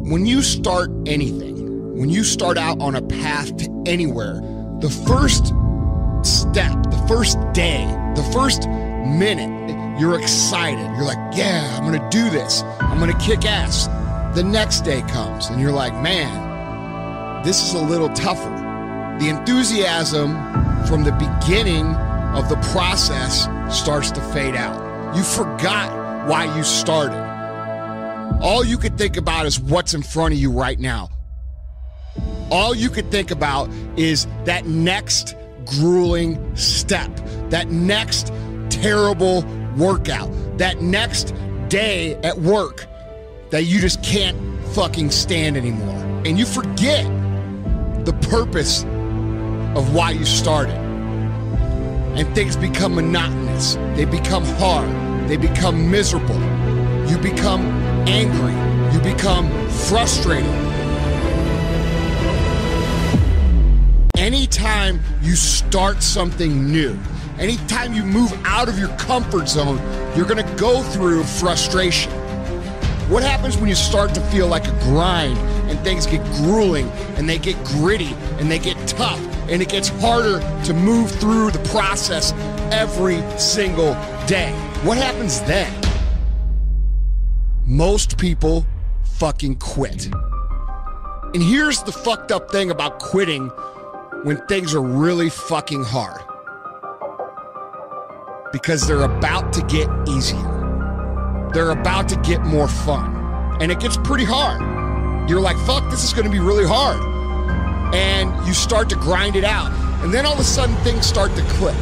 When you start anything, when you start out on a path to anywhere, the first step, the first day, the first minute, you're excited. You're like, yeah, I'm gonna do this. I'm gonna kick ass. The next day comes and you're like, man, this is a little tougher. The enthusiasm from the beginning of the process starts to fade out. You forgot why you started. All you could think about is what's in front of you right now. All you could think about is that next grueling step, that next terrible workout, that next day at work that you just can't fucking stand anymore. And you forget the purpose of why you started. And things become monotonous. They become hard. They become miserable. You become angry. You become frustrated. Anytime you start something new, anytime you move out of your comfort zone, you're gonna go through frustration. What happens when you start to feel like a grind and things get grueling and they get gritty and they get tough and it gets harder to move through the process every single day? What happens then? Most people fucking quit. And here's the fucked up thing about quitting when things are really fucking hard. Because they're about to get easier. They're about to get more fun. And it gets pretty hard. You're like, fuck, this is gonna be really hard. And you start to grind it out. And then all of a sudden things start to click.